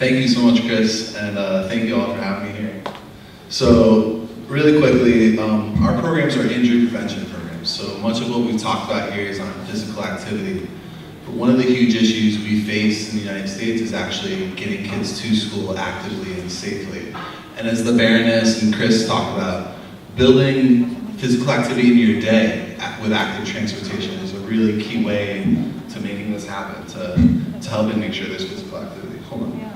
Thank you so much, Chris, and thank you all for having me here. So, really quickly, our programs are injury prevention programs. So much of what we've talked about here is on physical activity. But one of the huge issues we face in the United States is actually getting kids to school actively and safely. And as the Baroness and Chris talked about, building physical activity in your day with active transportation is a really key way to making this happen, to helping make sure there's physical activity. Hold on.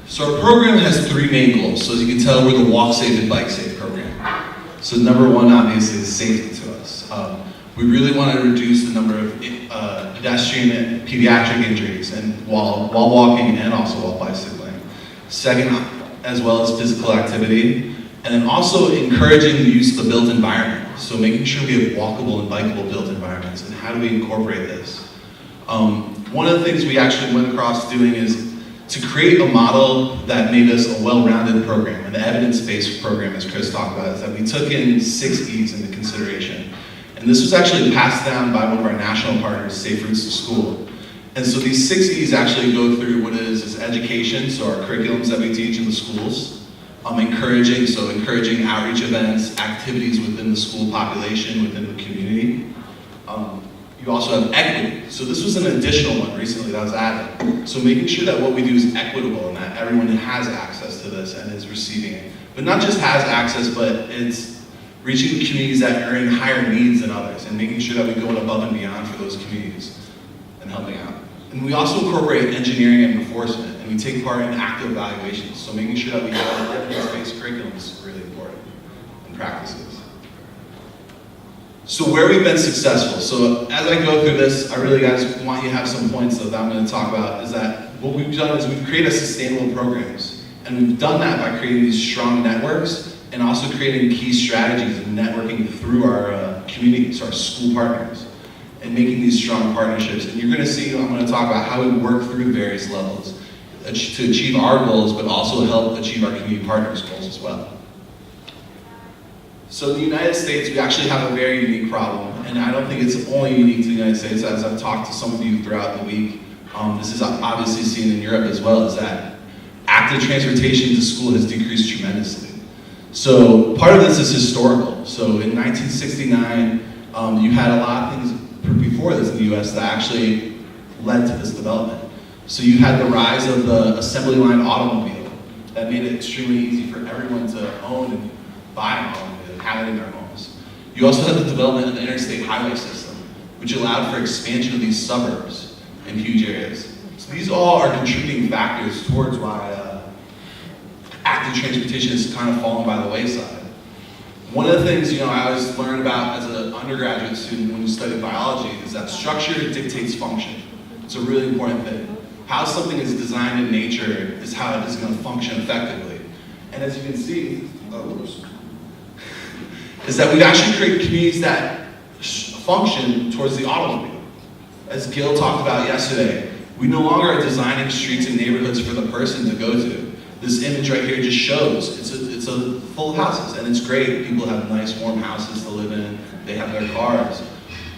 So our program has three main goals. So as you can tell, we're the Walk Safe and Bike Safe program. So number one, obviously, is safety to us. We really want to reduce the number of pedestrian and pediatric injuries and while walking and also while bicycling. Second, as well as physical activity. And then also encouraging the use of the built environment. So making sure we have walkable and bikeable built environments. And how do we incorporate this? One of the things we actually went across doing is to create a model that made us a well-rounded program, an evidence-based program, as Chris talked about, is that we took in 6 E's into consideration. And this was actually passed down by one of our national partners, Safe Routes to School. And so these 6 E's actually go through what is education, so our curriculums that we teach in the schools, encouraging outreach events, activities within the school population, within the community. You also have equity. So this was an additional one recently that was added. So making sure that what we do is equitable and that everyone has access to this and is receiving it. But not just has access, but it's reaching communities that are in higher needs than others and making sure that we go above and beyond for those communities and helping out. And we also incorporate engineering and enforcement, and we take part in active evaluations. So making sure that we have evidence-based curriculum is really important and practices. So where we've been successful. So as I go through this, I really guys want you to have some points that I'm going to talk about, is that what we've done is we've created sustainable programs. And we've done that by creating these strong networks and also creating key strategies and networking through our communities, our school partners, and making these strong partnerships. And you're going to see, I'm going to talk about how we work through various levels to achieve our goals, but also help achieve our community partners' goals as well. So in the United States, we actually have a very unique problem, and I don't think it's only unique to the United States. As I've talked to some of you throughout the week, this is obviously seen in Europe as well, is that active transportation to school has decreased tremendously. So part of this is historical. So in 1969, you had a lot of things before this in the US that actually led to this development. So you had the rise of the assembly line automobile that made it extremely easy for everyone to own and buy an automobile and have it in their homes. You also had the development of the interstate highway system, which allowed for expansion of these suburbs in huge areas. So these all are contributing factors towards why active transportation is kind of fallen by the wayside. One of the things I always learn about as an undergraduate student when you study biology is that structure dictates function. It's a really important thing. How something is designed in nature is how it is going to function effectively. And as you can see, is that we've actually created communities that function towards the automobile. As Gil talked about yesterday, we no longer are designing streets and neighborhoods for the person to go to. This image right here just shows it's a full of houses, and it's great. People have nice, warm houses to live in. They have their cars.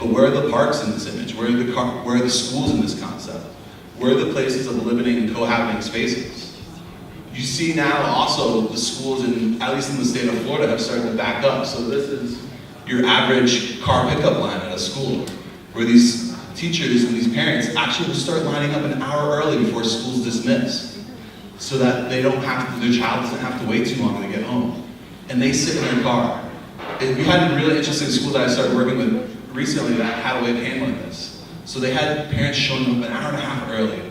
But where are the parks in this image? Where are the schools in this concept? Where are the places of living and cohabiting spaces? You see now also the schools, at least in the state of Florida, have started to back up. So this is your average car pickup line at a school, where these teachers and these parents actually will start lining up an hour early before school's dismissed, so that their child doesn't have to wait too long to get home. And they sit in their car. We had a really interesting school that I started working with recently that had a way of handling this. So they had parents showing up an hour and a half early,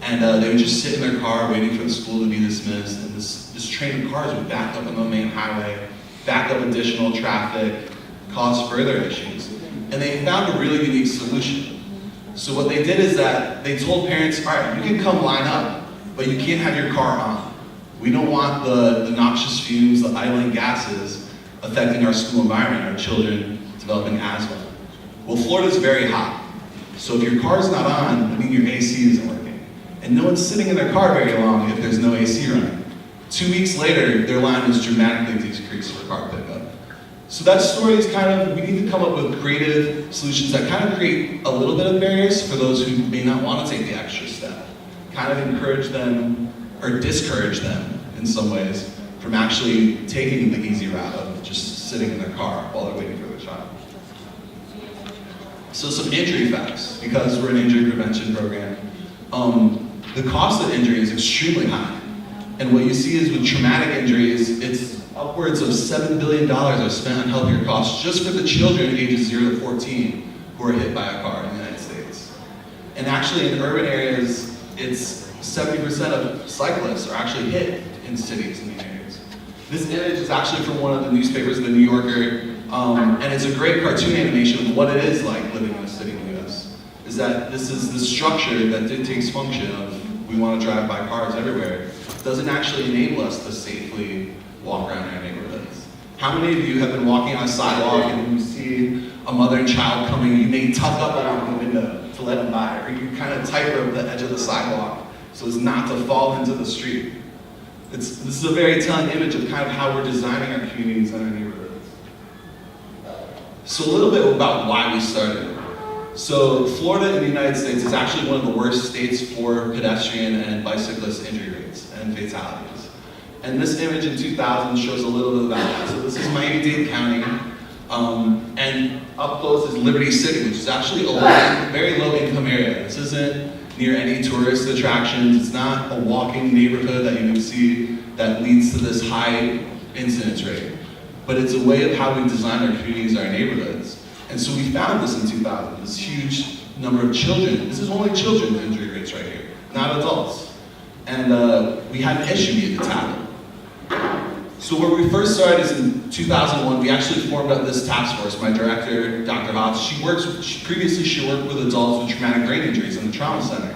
and they would just sit in their car waiting for the school to be dismissed, and this train of cars would back up on the main highway, back up additional traffic, cause further issues. And they found a really unique solution. So what they did is that they told parents, all right, you can come line up, but you can't have your car on. We don't want the noxious fumes, the idling gases affecting our school environment, our children developing asthma. Well, Florida's very hot. So if your car's not on, that means your AC isn't working. And no one's sitting in their car very long if there's no AC running. 2 weeks later, their line was dramatically decreased for car pickup. So that story is kind of, we need to come up with creative solutions that kind of create a little bit of barriers for those who may not want to take the extra step. Kind of encourage them, or discourage them in some ways, from actually taking the easy route of just sitting in their car while they're waiting for their child. So some injury facts, because we're an injury prevention program. The cost of injury is extremely high. And what you see is with traumatic injuries, it's upwards of $7 billion are spent on healthcare costs just for the children ages 0 to 14 who are hit by a car in the United States. And actually in urban areas, it's 70% of cyclists are actually hit in cities in these areas. This image is actually from one of the newspapers, The New Yorker, and it's a great cartoon animation of what it is like living in a city in the US. Is that this is the structure that dictates function of we want to drive by cars everywhere, doesn't actually enable us to safely walk around our neighborhoods. How many of you have been walking on a sidewalk and when you see a mother and child coming, you may tuck up along the window to let them by, or you kind of tightrope the edge of the sidewalk so as not to fall into the street. This is a very telling image of kind of how we're designing our communities and our neighborhoods. So a little bit about why we started. So Florida in the United States is actually one of the worst states for pedestrian and bicyclist injury rates and fatalities. And this image in 2000 shows a little bit about that. So this is Miami-Dade County, and up close is Liberty City, which is actually a very low income area. This isn't near any tourist attractions. It's not a walking neighborhood that you can see that leads to this high incidence rate. But it's a way of how we design our communities, our neighborhoods. And so we found this in 2000, this huge number of children. This is only children's injury rates right here, not adults. And we had an issue we had to tackle. So where we first started is in 2001, we actually formed up this task force. My director, Dr. Haas, previously she worked with adults with traumatic brain injuries in the trauma center.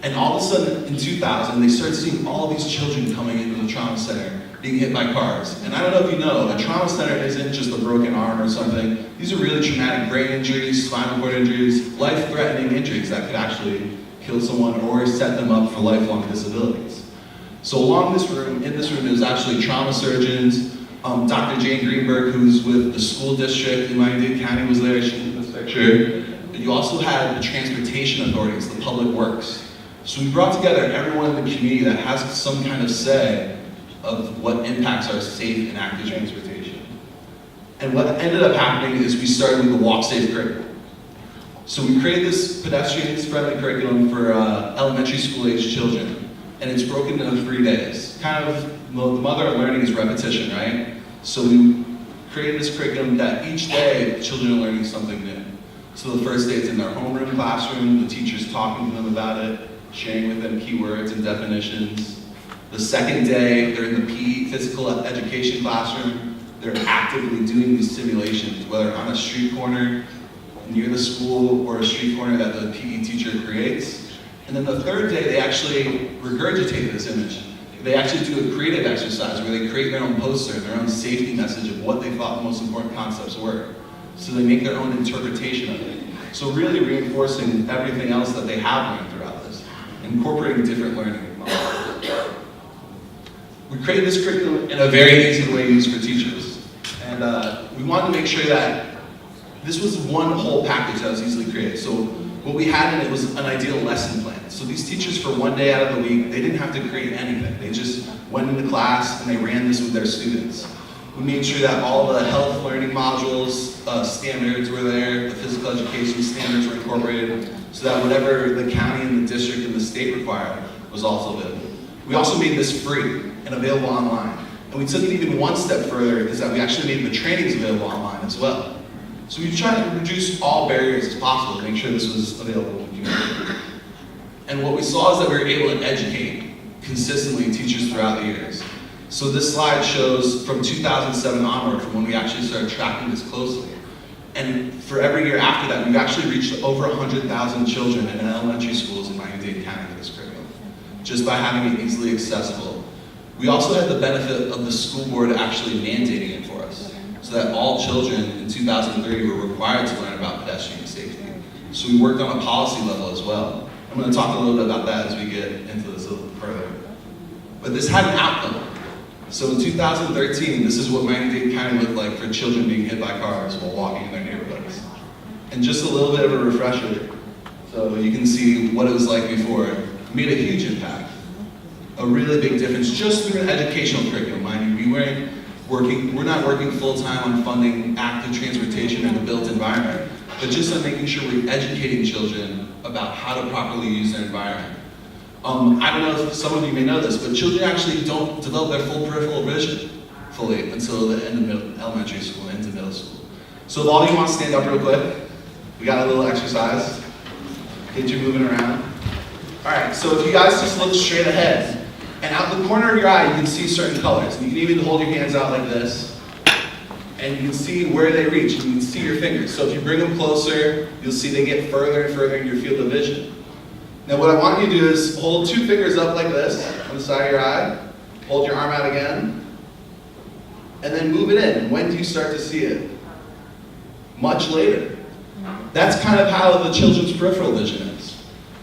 And all of a sudden, in 2000, they started seeing all these children coming into the trauma center being hit by cars. And I don't know if you know, a trauma center isn't just a broken arm or something. These are really traumatic brain injuries, spinal cord injuries, life-threatening injuries that could actually kill someone or set them up for lifelong disabilities. So along this room, in this room, there's actually trauma surgeons. Dr. Jane Greenberg, who's with the school district in Miami-Dade County, was there. She's in this picture. But you also had the transportation authorities, the public works. So we brought together everyone in the community that has some kind of say of what impacts our safe and active transportation. And what ended up happening is we started with the Walk Safe curriculum. So we created this pedestrian-friendly curriculum for elementary school-age children, and it's broken into 3 days. Kind of, the mother of learning is repetition, right? So we created this curriculum that each day the children are learning something new. So the first day it's in their homeroom classroom, the teacher's talking to them about it, sharing with them keywords and definitions. The second day, they're in the PE, physical education classroom. They're actively doing these simulations, whether on a street corner near the school or a street corner that the PE teacher creates. And then the third day, they actually regurgitate this image. They actually do a creative exercise where they create their own poster, their own safety message of what they thought the most important concepts were. So they make their own interpretation of it. So really reinforcing everything else that they have learned throughout this, incorporating different learning models. We created this curriculum in a very easy way to use for teachers. And we wanted to make sure that this was one whole package that was easily created. So what we had in it was an ideal lesson plan. So these teachers for 1 day out of the week, they didn't have to create anything. They just went into class and they ran this with their students. We made sure that all the health learning modules, standards were there, the physical education standards were incorporated, so that whatever the county and the district and the state required was also available. We also made this free and available online. And we took it even one step further, is that we actually made the trainings available online as well. So we tried to reduce all barriers as possible to make sure this was available in the community. And what we saw is that we were able to educate consistently teachers throughout the years. So this slide shows from 2007 onward, from when we actually started tracking this closely. And for every year after that, we've actually reached over 100,000 children in elementary schools in Miami-Dade County with this curriculum, just by having it easily accessible. We also had the benefit of the school board actually mandating it for us, so that all children in 2003 were required to learn about pedestrian safety. So we worked on a policy level as well. I'm going to talk a little bit about that as we get into this a little further. But this had an outcome. So in 2013, this is what Miami-Dade County looked like for children being hit by cars while walking in their neighborhoods. And just a little bit of a refresher, so you can see what it was like before. It made a huge impact. A really big difference just through an educational curriculum. Mind you, we're not working full-time on funding active transportation in the built environment, but just on making sure we're educating children about how to properly use their environment. I don't know if some of you may know this, but children actually don't develop their full peripheral vision fully until the end of elementary school and into middle school. So if all of you want to stand up real quick, we got a little exercise. Get you moving around. All right, so if you guys just look straight ahead, and out the corner of your eye, you can see certain colors. And you can even hold your hands out like this, and you can see where they reach, and you can see your fingers. So if you bring them closer, you'll see they get further and further in your field of vision. Now what I want you to do is hold two fingers up like this on the side of your eye, hold your arm out again, and then move it in. When do you start to see it? Much later. That's kind of how the children's peripheral vision is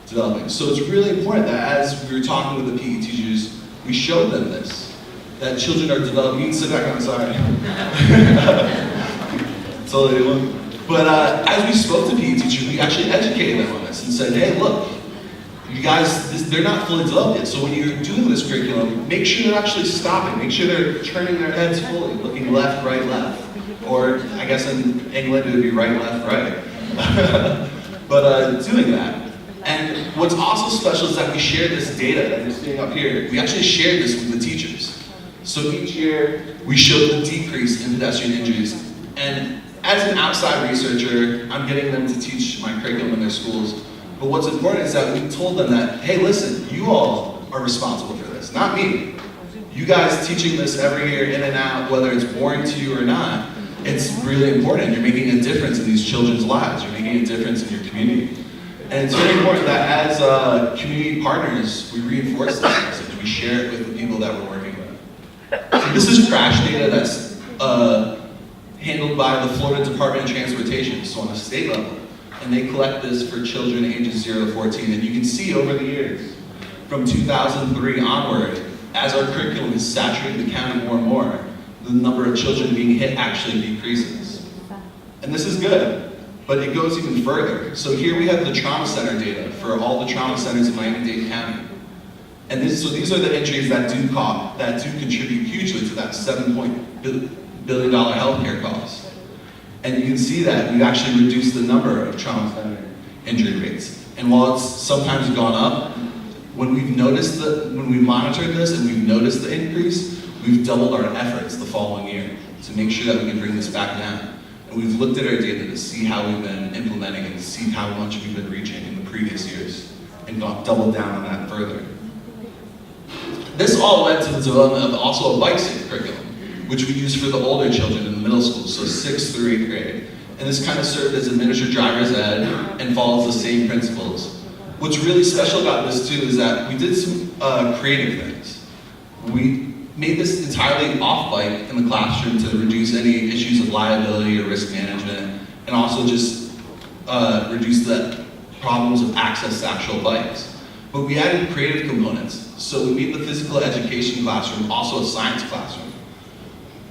developing. So it's really important that as we were talking with the PE teachers, we showed them this, that children are developing. You can sit back on, sorry. Totally. But as we spoke to PE teachers, we actually educated them on this and said, hey, look, you guys, they're not fully developed yet, so when you're doing this curriculum, make sure they're actually stopping. Make sure they're turning their heads fully, looking left, right, left. Or, I guess in England it would be right, left, right. But doing that. And what's also special is that we shared this data that you're seeing up here. We actually shared this with the teachers. So each year, we showed the decrease in pedestrian injuries. And as an outside researcher, I'm getting them to teach my curriculum in their schools. But what's important is that we told them that, hey, listen, you all are responsible for this, not me. You guys teaching this every year in and out, whether it's boring to you or not, it's really important. You're making a difference in these children's lives. You're making a difference in your community. And it's very important that as community partners, we reinforce this message. We share it with the people that we're working with. So this is crash data that's handled by the Florida Department of Transportation, so on a state level. And they collect this for children ages 0 to 14. And you can see over the years, from 2003 onward, as our curriculum has saturated the county more and more, the number of children being hit actually decreases. And this is good, but it goes even further. So here we have the trauma center data for all the trauma centers in Miami-Dade County. And so these are the injuries that do contribute hugely to that $7 billion healthcare cost. And you can see that we've actually reduced the number of trauma center injury rates. And while it's sometimes gone up, when we've monitored this and we've noticed the increase, we've doubled our efforts the following year to make sure that we can bring this back down. And we've looked at our data to see how we've been implementing and to see how much we've been reaching in the previous years and doubled down on that further. This all led to the development of also a bike safe curriculum, which we use for the older children in the middle school, so 6th through 8th grade. And this kind of served as administered driver's ed and follows the same principles. What's really special about this too is that we did some creative things. We made this entirely off bike in the classroom to reduce any issues of liability or risk management, and also just reduce the problems of access to actual bikes. But we added creative components. So we made the physical education classroom also a science classroom.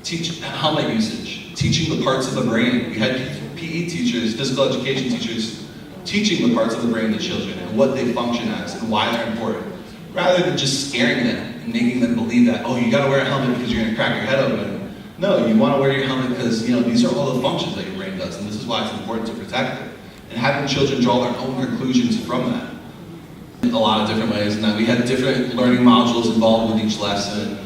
Teach helmet usage, teaching the parts of the brain. We had PE teachers, physical education teachers, teaching the parts of the brain to children and what they function as and why they're important, rather than just scaring them and making them believe that, oh, you gotta wear a helmet because you're gonna crack your head open. No, you wanna wear your helmet because these are all the functions that your brain does, and this is why it's important to protect it. And having children draw their own conclusions from that in a lot of different ways, and that we had different learning modules involved with each lesson.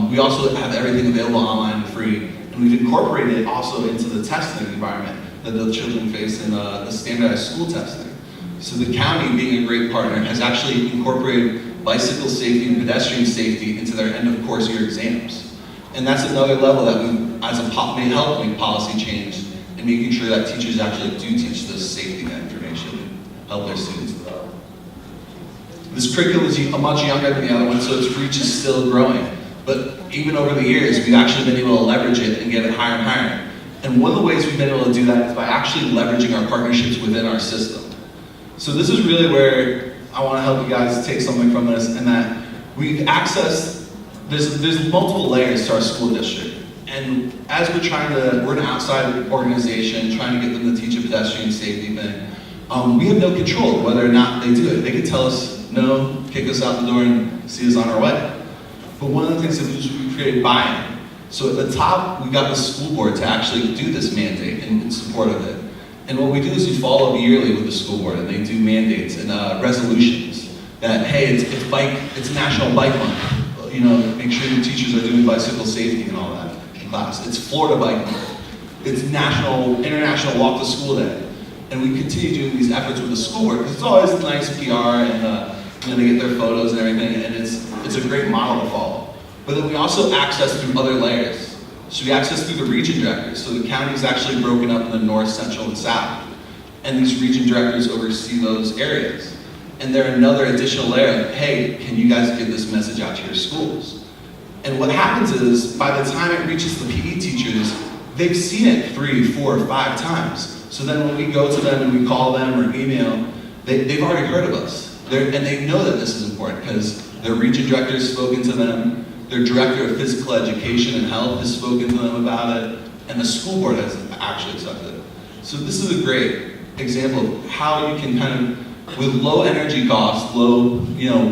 We also have everything available online and free, and we've incorporated it also into the testing environment that the children face in the standardized school testing. So the county, being a great partner, has actually incorporated bicycle safety and pedestrian safety into their end of course year exams. And that's another level that we, may help make policy change in making sure that teachers actually do teach this safety information and help their students develop. This curriculum is much younger than the other one, so its reach is still growing. But even over the years, we've actually been able to leverage it and get it higher and higher. And one of the ways we've been able to do that is by actually leveraging our partnerships within our system. So this is really where I want to help you guys take something from this, and that we've accessed there's multiple layers to our school district. And as we're an outside organization trying to get them to teach a pedestrian safety thing, we have no control whether or not they do it. They could tell us no, kick us out the door, and see us on our way. But one of the things that we created buy-in. So at the top, we got the school board to actually do this mandate in support of it. And what we do is we follow up yearly with the school board, and they do mandates and resolutions that, hey, it's National Bike Month. You know, make sure your teachers are doing bicycle safety and all that in class. It's Florida Bike Month. It's International Walk to School Day. And we continue doing these efforts with the school board because it's always nice PR and you know, they get their photos and everything, and it's a great model to follow. But then we also access through other layers. So we access through the region directors. So the county is actually broken up in the north, central, and south. And these region directors oversee those areas. And they're another additional layer of, hey, can you guys get this message out to your schools? And what happens is, by the time it reaches the PE teachers, they've seen it 3, 4, 5 times. So then when we go to them and we call them or email, they've already heard of us. And they know that this is important because their region director has spoken to them, their director of physical education and health has spoken to them about it, and the school board has actually accepted it. So this is a great example of how you can kind of, with low energy costs, low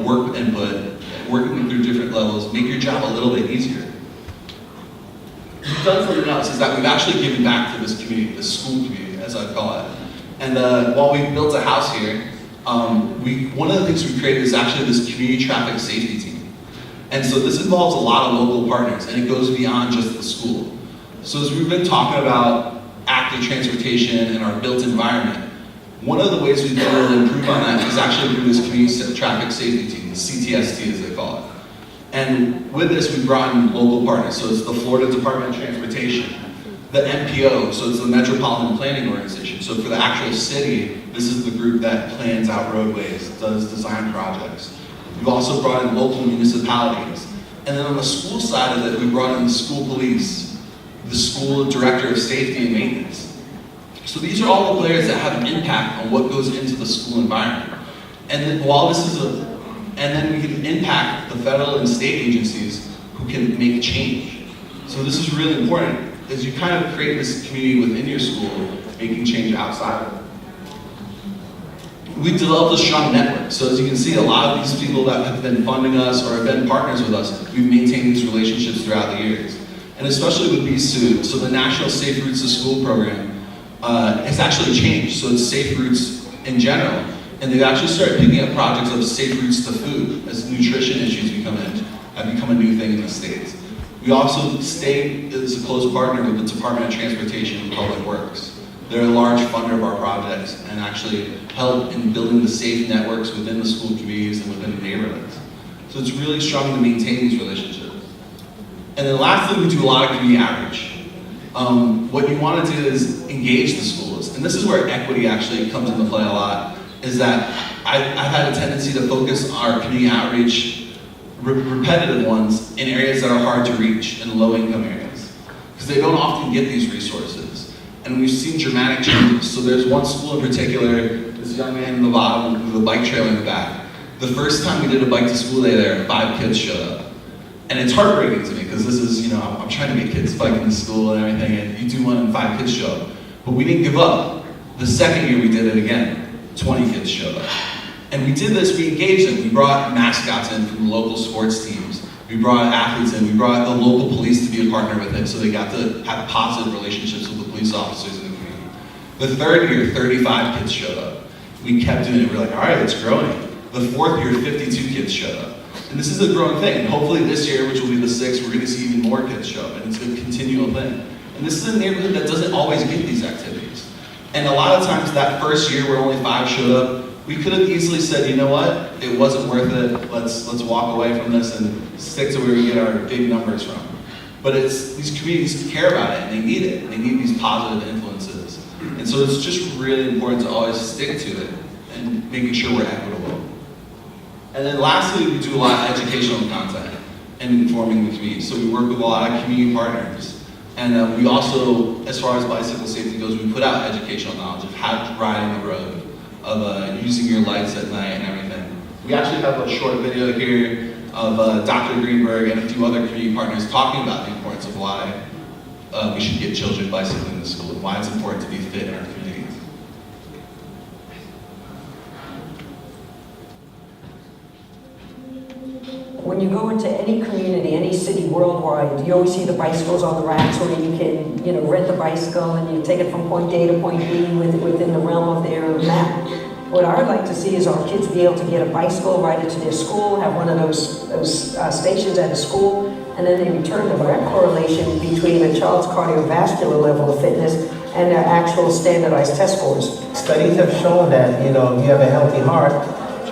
work input, working through different levels, make your job a little bit easier. We've done something else, is that we've actually given back to this community, this school community, as I call it. And while we built a house here, one of the things we created is actually this community traffic safety team. And so this involves a lot of local partners, and it goes beyond just the school. So as we've been talking about active transportation and our built environment, one of the ways we've been able to improve on that is actually through this community traffic safety team, the CTST as they call it. And with this, we brought in local partners. So it's the Florida Department of Transportation, the MPO, so it's the Metropolitan Planning Organization. So for the actual city, this is the group that plans out roadways, does design projects. We've also brought in local municipalities. And then on the school side of it, we brought in the school police, the school director of safety and maintenance. So these are all the players that have an impact on what goes into the school environment. And then and then we can impact the federal and state agencies who can make change. So this is really important, is you kind of create this community within your school, making change outside of it. We've developed a strong network. So as you can see, a lot of these people that have been funding us or have been partners with us, we've maintained these relationships throughout the years. And especially with BSU, so the National Safe Routes to School program has actually changed. So it's Safe Routes in general. And they've actually started picking up projects of safe routes to food as nutrition issues have become a new thing in the States. We also stay as a close partner with the Department of Transportation and Public Works. They're a large funder of our projects and actually help in building the safe networks within the school communities and within the neighborhoods. So it's really strong to maintain these relationships. And then lastly, we do a lot of community outreach. What you want to do is engage the schools. And this is where equity actually comes into play a lot, is that I've had a tendency to focus our community outreach, repetitive ones, in areas that are hard to reach in low-income areas. Because they don't often get these resources. And we've seen dramatic changes. So there's one school in particular, this young man in the bottom with a bike trailer in the back. The first time we did a bike to school day there, 5 kids showed up. And it's heartbreaking to me, because this is, I'm trying to get kids biking to school and everything, and you do one and 5 kids show up. But we didn't give up. The second year we did it again, 20 kids showed up. And we did this, we engaged them. We brought mascots in from local sports teams. We brought athletes in. We brought the local police to be a partner with it, so they got to have positive relationships with the police officers in the community. The third year, 35 kids showed up. We kept doing it. We're like, all right, it's growing. The fourth year, 52 kids showed up. And this is a growing thing. And hopefully this year, which will be the 6th, we're going to see even more kids show up. And it's a continual thing. And this is a neighborhood that doesn't always get these activities. And a lot of times that first year where only 5 showed up, we could have easily said, you know what, it wasn't worth it, let's walk away from this and stick to where we get our big numbers from. But these communities care about it and they need it. They need these positive influences. And so it's just really important to always stick to it and making sure we're equitable. And then lastly, we do a lot of educational content and informing the community. So we work with a lot of community partners. And we also, as far as bicycle safety goes, we put out educational knowledge of how to ride on the road, of using your lights at night and everything. We actually have a short video here of Dr. Greenberg and a few other community partners talking about the importance of why we should get children bicycling to school and why it's important to be fit in our communities. When you go into any community, any city worldwide, you always see the bicycles on the racks where you can, rent the bicycle and you take it from point A to point B within the realm of their map. What I would like to see is our kids be able to get a bicycle, ride it to their school, have one of those stations at a school, and then they return the direct correlation between a child's cardiovascular level of fitness and their actual standardized test scores. Studies have shown that, if you have a healthy heart,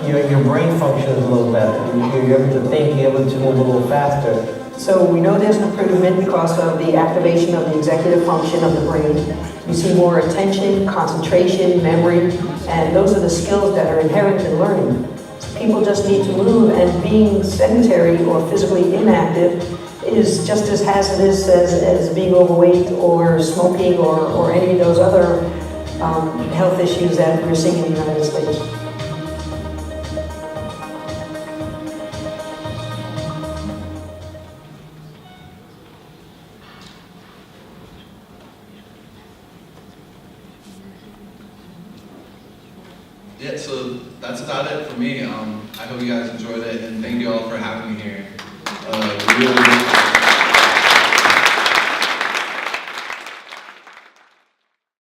your brain functions a little better. You're able to think, you're able to move a little faster. So we know there's an improvement because of the activation of the executive function of the brain. You see more attention, concentration, memory, and those are the skills that are inherent in learning. People just need to move, and being sedentary or physically inactive is just as hazardous as being overweight or smoking or any of those other health issues that we're seeing in the United States. Yeah, so that's about it for me. I hope you guys enjoyed it, and thank you all for having me here. Really